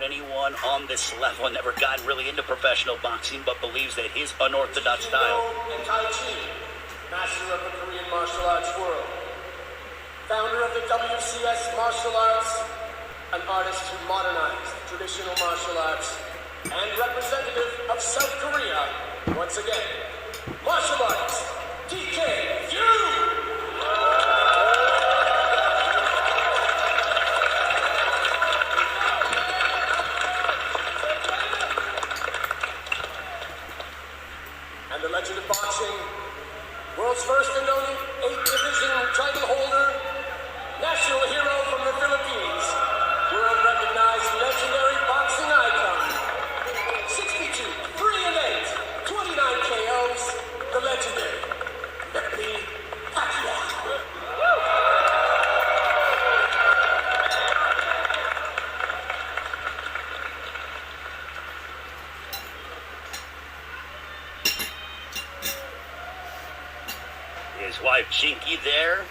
anyone on this level, never gotten really into professional boxing, but believes that his unorthodox style. And Tai Chi, master of the Korean martial arts world. Founder of the WCS martial arts, an artist who modernized traditional martial arts, and representative of South Korea. Once again, martial artist, DKU! And the legend of boxing, world's first and only 8th-division title holder, national hero from the Philippines, world-recognized legendary boxing icon, 62, 3-8, 29 KOs, the legendary Pacquio. His wife Chinky there,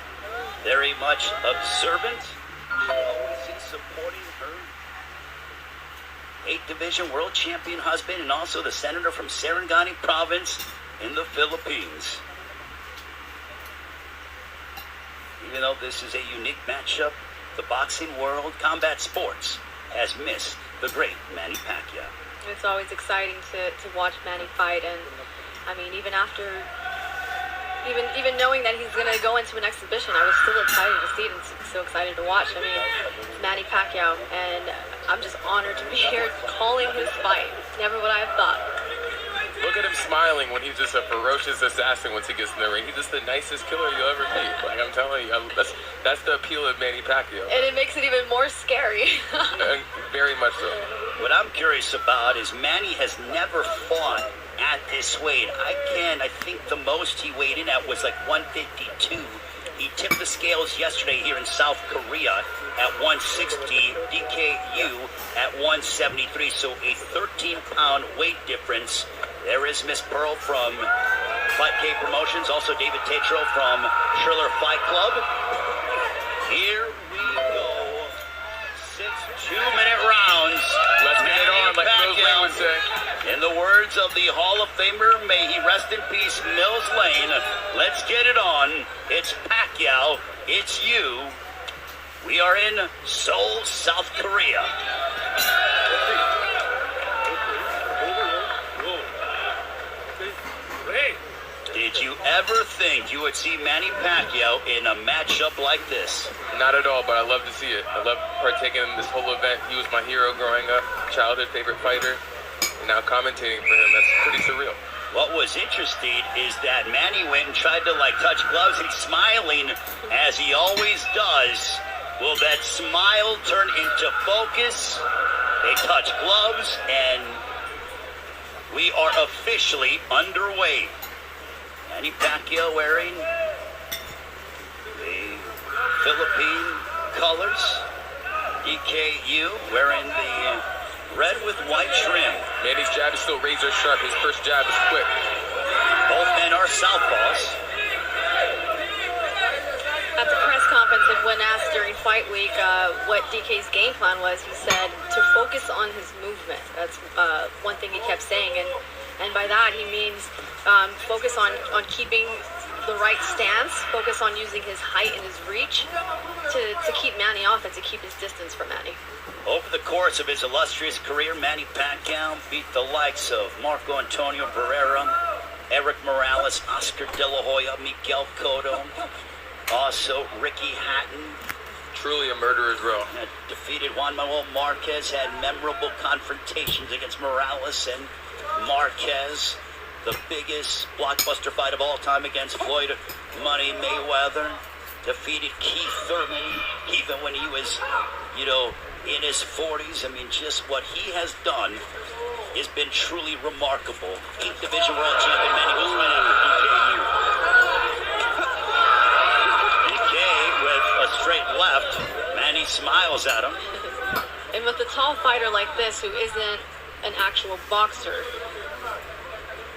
very much observant, always in supporting her 8th Division World Champion husband and also the senator from Sarangani Province in the Philippines. Even though this is a unique matchup, the boxing world, combat sports, has missed the great Manny Pacquiao. It's always exciting to watch Manny fight, and I mean, even after even knowing that he's going to go into an exhibition, I was still excited to see it and so excited to watch. I mean, it's Manny Pacquiao, and I'm just honored to be here calling his fight. Never would I have thought. Look at him smiling when he's just a ferocious assassin once he gets in the ring. He's just the nicest killer you'll ever meet. Like, I'm telling you, that's the appeal of Manny Pacquiao. And it makes it even more scary. Very much so. What I'm curious about is Manny has never fought at this weight. I think the most he weighed in at was like 152. He tipped the scales yesterday here in South Korea at 160, DKU at 173, so a 13-pound weight difference. There is Miss Pearl from Fight K Promotions, also David Tetro from Triller Fight Club. Here we go. 6 2-minute rounds. Let's get it on, like Mills Lane would say. In the words of the Hall of Famer, may he rest in peace, Mills Lane, let's get it on. It's Pacquiao, it's you. We are in Seoul, South Korea. Did you ever think you would see Manny Pacquiao in a matchup like this? Not at all, but I love to see it. I love partaking in this whole event. He was my hero growing up, childhood favorite fighter. And now commentating for him, that's pretty surreal. What was interesting is that Manny went and tried to touch gloves, and he's smiling as he always does. Will that smile turn into focus? They touch gloves, and we are officially underway. Manny Pacquiao wearing the Philippine colors. DKU wearing the red with white trim. Manny's jab is still razor sharp. His first jab is quick. Both men are southpaws. At the press conference, and when asked during fight week what DK's game plan was, he said to focus on his movement. That's one thing he kept saying, and by that he means focus on keeping the right stance, focus on using his height and his reach to keep Manny off and to keep his distance from Manny. Over the course of his illustrious career, Manny Pacquiao beat the likes of Marco Antonio Barrera, Eric Morales, Oscar De La Hoya, Miguel Cotto, also Ricky Hatton. Truly a murderer's row. Defeated Juan Manuel Marquez, had memorable confrontations against Morales and Marquez. The biggest blockbuster fight of all time against Floyd Money Mayweather. Defeated Keith Thurman, even when he was, in his 40s. I mean, just what he has done has been truly remarkable. 8th Division World Champion Manny goes right after DKU. DK with a straight left. Manny smiles at him. And with a tall fighter like this who isn't an actual boxer,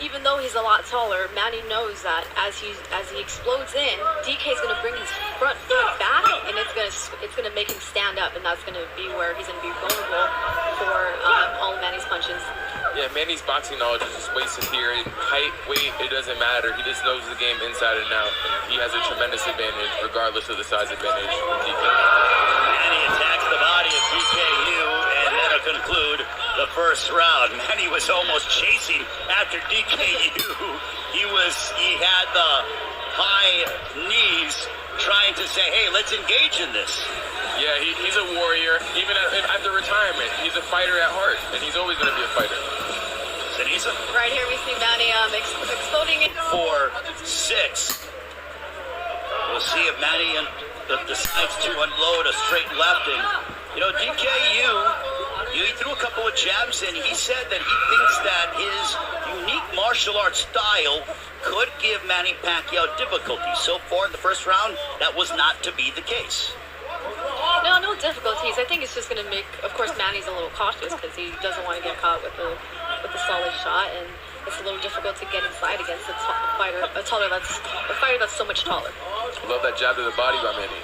even though he's a lot taller, Manny knows that as he explodes in, DK is gonna bring his front foot back, and it's gonna make him stand up, and that's gonna be where he's gonna be vulnerable for all of Manny's punches. Yeah, Manny's boxing knowledge is just wasted here. In height, weight, it doesn't matter. He just knows the game inside and out. He has a tremendous advantage, regardless of the size advantage from DK. Manny attacks the body of DKU, and that'll conclude the first round. Manny was almost chasing after DKU. He had the high knees trying to say, hey, let's engage in this. Yeah, he's a warrior. Even after retirement, he's a fighter at heart, and he's always going to be a fighter. Sinisa? Right here we see Manny exploding in 4-6. We'll see if Manny decides to unload a straight left. And, DKU, he threw a couple of jabs, and he said that he thinks that his unique martial arts style could give Manny Pacquiao difficulty. So far in the first round, that was not to be the case. No difficulties. I think it's just going to make, of course, Manny's a little cautious because he doesn't want to get caught with the solid shot, and it's a little difficult to get inside against a fighter that's so much taller. Love that jab to the body by Manny.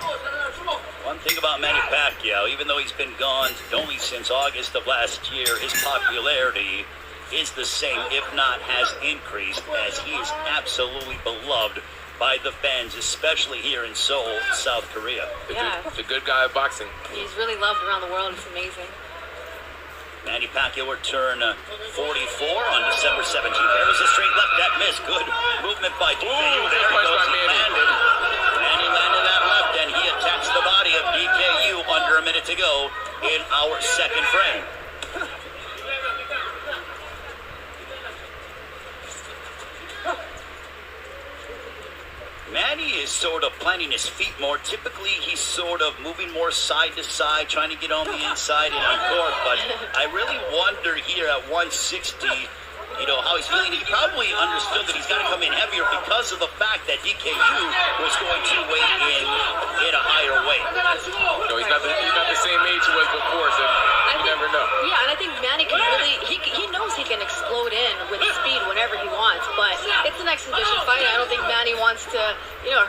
One thing about Manny Pacquiao, even though he's been gone only since August of last year, his popularity is the same, if not has increased, as he is absolutely beloved by the fans, especially here in Seoul, South Korea. The good guy at boxing. He's really loved around the world. It's amazing. Manny Pacquiao will turn 44 on December 17th. There was a straight left, that missed. Good movement by DKU. There he goes, he landed. Manny landed that left, and he attacks the body of DKU under a minute to go in our second frame. Manny is sort of planting his feet more. Typically, he's sort of moving more side to side, trying to get on the inside and on court. But I really wonder here at 160, how he's feeling. He probably understood that he's got to come in heavier because of the fact that DKU was going to weigh in at a higher weight. No, he's not the same age he was before, so you never know. Yeah, and I think Manny can really, he knows he can explode in with speed whenever he wants, but it's an exhibition fight. I don't think Manny wants to,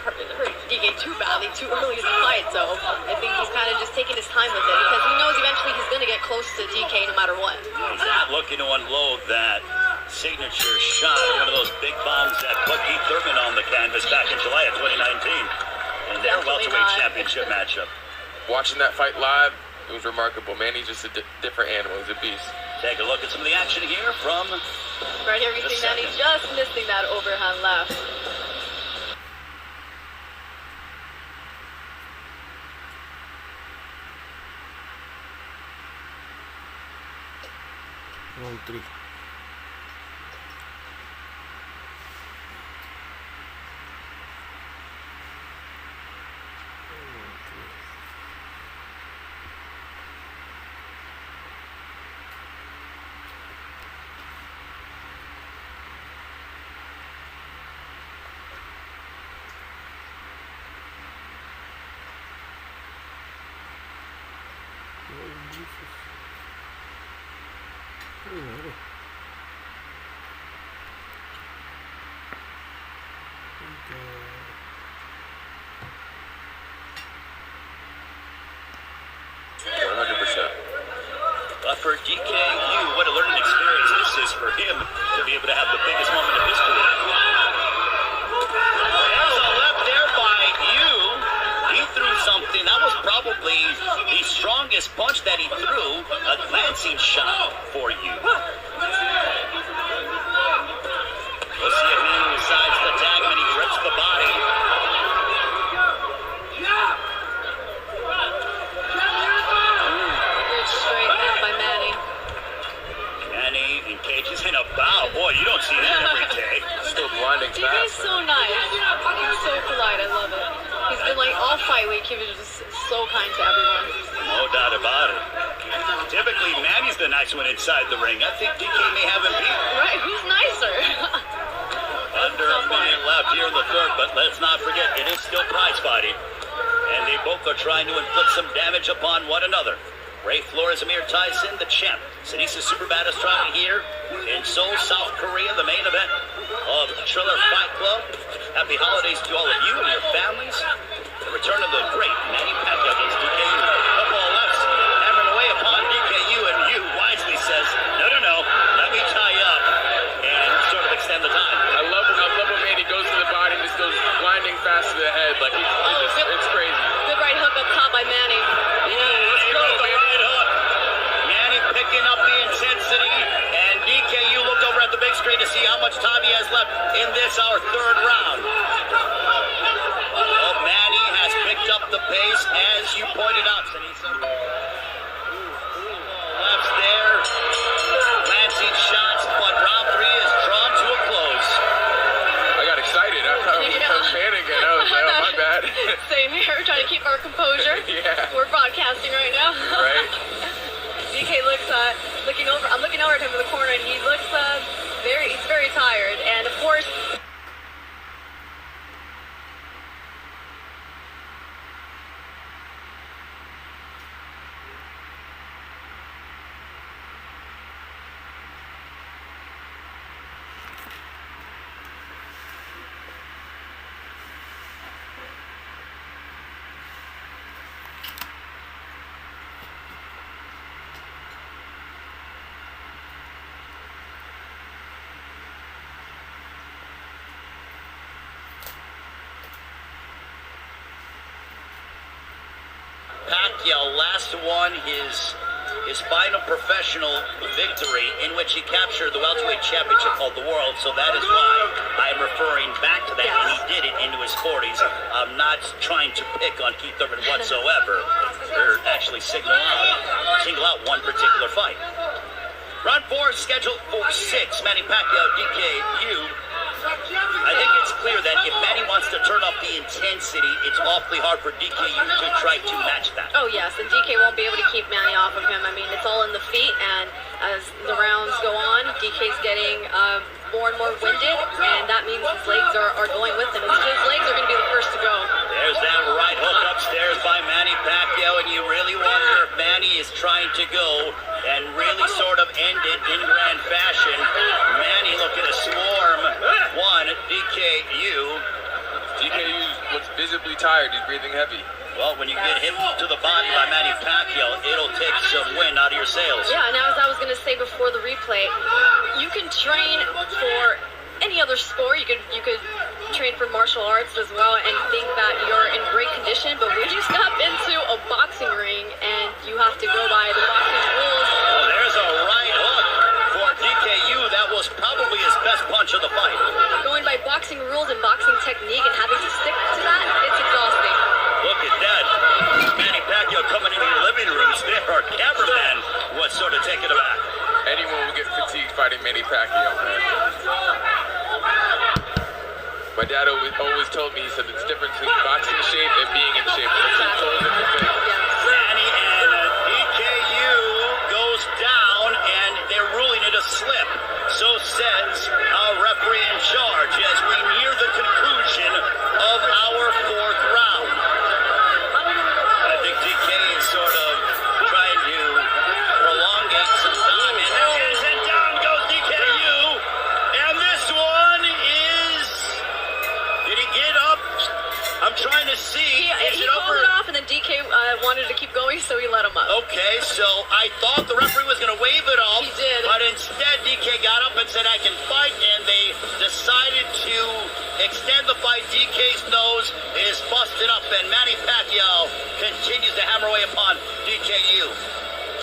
hurt DK too badly, too early in the fight, so I think he's kind of just taking his time with it because he knows eventually he's going to get close to DK no matter what. He's not looking to unload that signature shot, one of those big bombs that put Keith Thurman on the canvas back in July of 2019 in their welterweight championship matchup. Watching that fight live, it was remarkable. Manny's just a different animal. He's a beast. Take a look at some of the action here from right here we see Manny just missing that overhand left. Round 3. But for DKU, what a learning experience this is for him to be able to have the biggest moment of his career. There's a left there by you. He threw something. That was probably the strongest punch that he threw. A glancing shot for you. We'll see if he decides to tag him and he grips the body. Cages in a bow. Boy, you don't see that every day. Still blinding fast. DK's so nice. He's so polite. I love it. He's been like all fight week. He was just so kind to everyone. No doubt about it. Typically, Manny's the nice one inside the ring. I think DK may have him beat. Right? Who's nicer? Under a minute left here in the third, but let's not forget, it is still prize fighting. And they both are trying to inflict some damage upon one another. Ray Flores, Amir Tyson, the champ. Sinisa Super Battlestar here in Seoul, South Korea, the main event of Triller Fight Club. Happy holidays to all of you and your families. The return of the great Manny Pacquiao against DKU. Couple of lefts, hammering away upon DKU, and you wisely says, no, let me tie you up and sort of extend the time. I love when Manny goes to the body and just goes blinding fast to the head. Like, it's crazy. Good right hook up top by Manny. Let's go, man. Manny picking up the intensity, and DKU looked over at the big screen to see how much time he has left in this, our third round. Well, Manny has picked up the pace, as you pointed out, Sinisa. Lefts there, lancing shots, but round 3 is drawn to a close. I got excited. I was panicking. I was like, oh, my bad. Same here, trying to keep our composure. Yeah. We're broadcasting right now. Right. DK looks looking over. I'm looking over at him in the corner, and he looks he's very tired. And of course, Pacquiao last won his final professional victory, in which he captured the welterweight championship called the World. So that is why I'm referring back to that. And he did it into his 40s. I'm not trying to pick on Keith Thurman whatsoever, or actually single out one particular fight. Round 4 scheduled for 6. Manny Pacquiao, DKU. I think it's clear that if Manny wants to turn up the intensity, it's awfully hard for DKU to try to match that. oh yes, and DK won't be able to keep Manny off of him. I mean, it's all in the feet, and as the rounds go on, DK's getting more and more winded, and that means his legs are going with him. His legs are going to be the first to go. There's that right hook upstairs by Manny Pacquiao, and you really wonder if Manny is trying to go and really sort of end it in grand fashion. Manny looking to swarm one, DKU. DKU looks visibly tired. He's breathing heavy. Well, when you get hit to the body by Manny Pacquiao, it'll take some wind out of your sails. Yeah, now as I was going to say before the replay, you can train for any other sport. You could train for martial arts as well and think that you're in great condition, but when you step into a boxing ring and you have to go by the boxing rules. Oh, there's a right hook for DKU. That was probably his best punch of the fight. Going by boxing rules and boxing technique and having to stick to that, it's exhausting. Look at that. Manny Pacquiao coming into your living rooms. There are cameramen was sort of taken aback. Anyone will get fatigued fighting Manny Pacquiao, man. My dad always told me, he said it's different between boxing shape and being in shape. It's a totally different thing. Manny and DKU goes down, and they're ruling it a slip. So says our referee in charge as we near the conclusion of our 4th round. I think DK is sort of trying to prolongate some time. And there it is, and down goes DKU. And this one is... Did he get up? I'm trying to see. Is He it called over? it off, and then DK wanted to keep going, so he let him up. Okay, so I thought the referee was going to wave it off. He did. But instead, DK got up and said, I can fight, and they decided to extend the fight. DK's nose is busted up, and Manny Pacquiao continues to hammer away upon DKU.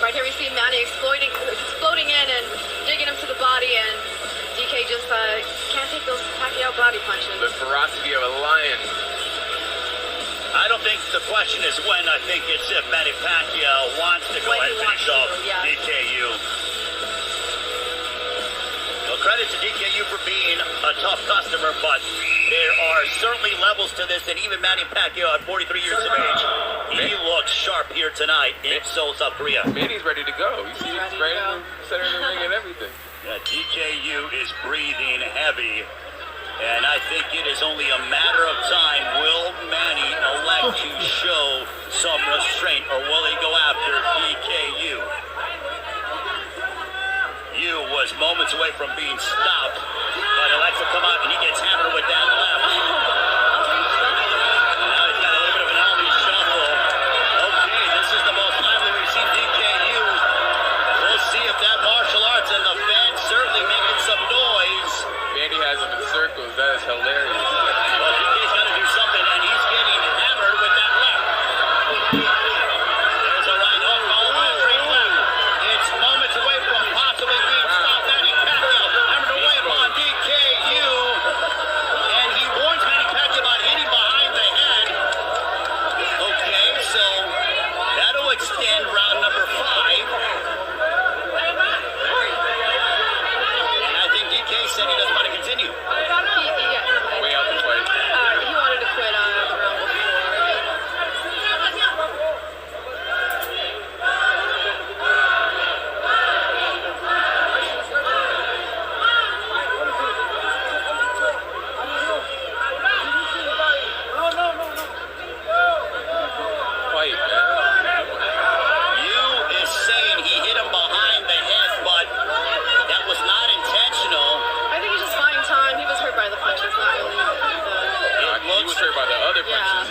Right here we see Manny exploding in and digging him to the body, and DK just can't take those Pacquiao body punches. The ferocity of a lion. I don't think the question is when. I think it's if Manny Pacquiao wants to go When ahead he and finish off wants to, yeah. DKU. Well, credit to DKU for being a tough customer, but there are certainly levels to this, and even Manny Pacquiao at 43 years of age, he looks sharp here tonight in Seoul, South Korea. Manny's ready to go. You see, he's right in the center of the ring and everything. Yeah, DKU is breathing heavy, and I think it is only a matter of time. Will Manny elect to show some restraint, or will he go after DKU? Yu was moments away from being stopped, but he likes to come out and he gets hammered with that left. Now he's got a little bit of an alley shuffle. Okay, this is the most lively we've seen DKU. We'll see if that martial arts and the fans certainly making some noise. Manny has him in circles. That is hilarious. Well, DK's got to do something, and he's getting hammered with that left. There's a right hook, followed by a straight left. It's moments away from possibly being stopped. Manny Pacquiao hammered away upon DKU, and he warns Manny Pacquiao about hitting behind the head. Okay, so that'll extend round number 5. And I think DK said he doesn't want to continue. Way out the fight. He wanted to quit round before. Fight, man. Yu is saying he hit him behind the head, but that was not intentional. I think he's just buying time. He was hurt by the punches, not really the... He was hurt by the other Yeah. punches.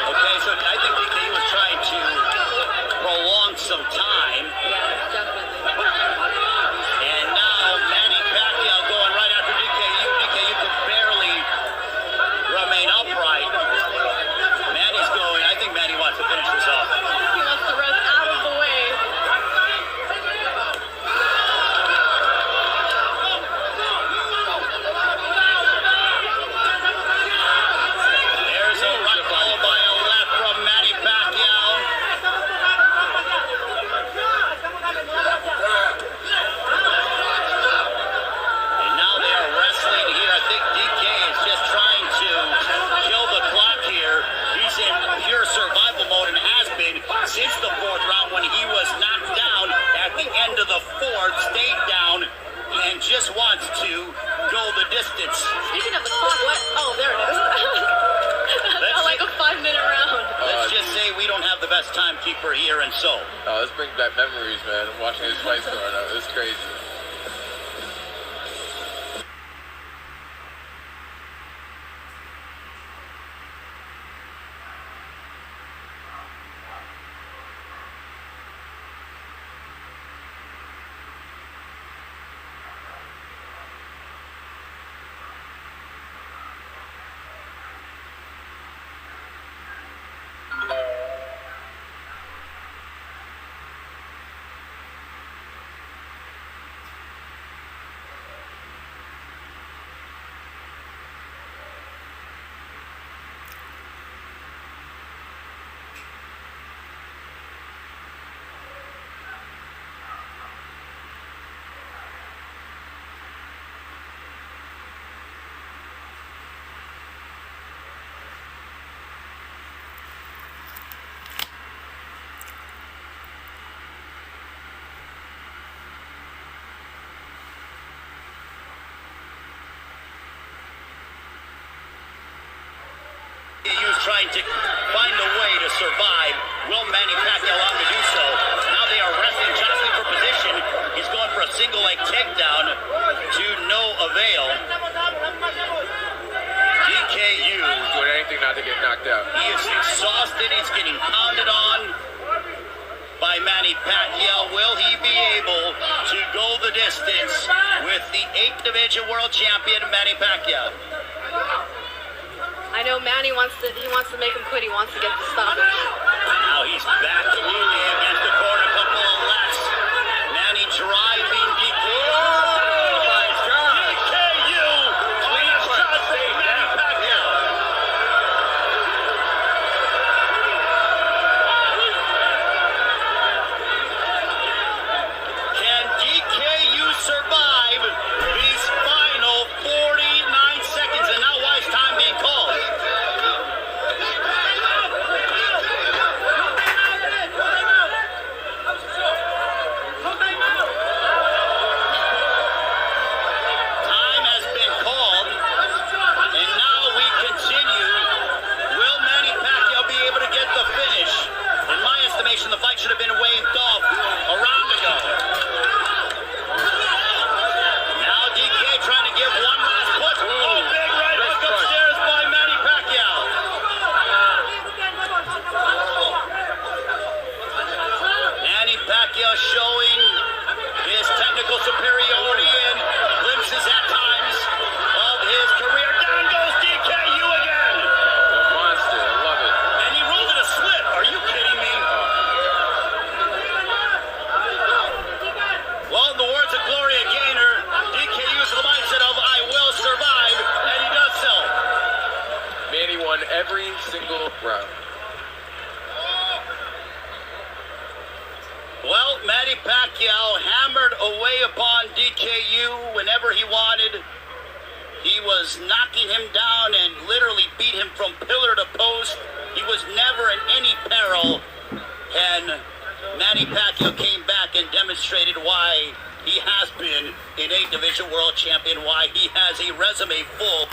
Okay, so I think DKU was trying to prolong some time. Yeah, definitely. And now Manny Pacquiao going right after DKU. DKU could barely remain upright. Manny's going. I think Manny wants to finish this off. He wants the rest out of the way. There's a right followed by a left from Manny Pacquiao. And now they are wrestling here. I think DK is just trying to kill the clock here. He's in pure survival mode and has been since the 4th round when he was knocked down at the end of the 4th, stayed down, and just wants to go the distance. Speaking of the clock, what? Oh, there it is. That felt like a 5-minute round. Let's just say we don't have the best timekeeper here in Seoul. Oh, this brings back memories, man. Watching his fights growing up. It's crazy. DKU's trying to find a way to survive. Will Manny Pacquiao allow him to do so? Now they are wrestling, jostling for position. He's going for a single leg takedown to no avail. DKU Doing anything not to get knocked out. He is exhausted. He's getting pounded on by Manny Pacquiao. Will he be able to go the distance with the 8th division world champion, Manny Pacquiao? I know Manny wants to make him quit. He wants to get the stoppage. Now he's back to Uli against the corner, a couple of lefts. Manny driving DKU. Oh my God! DKU! Clean shot from Manny Pacquiao. Can DKU survive these final 49 seconds? And now why is time being called? won every single round. Well, Manny Pacquiao hammered away upon DKU whenever he wanted. He was knocking him down and literally beat him from pillar to post. He was never in any peril. And Manny Pacquiao came back and demonstrated why he has been an 8 division world champion, why he has a resume full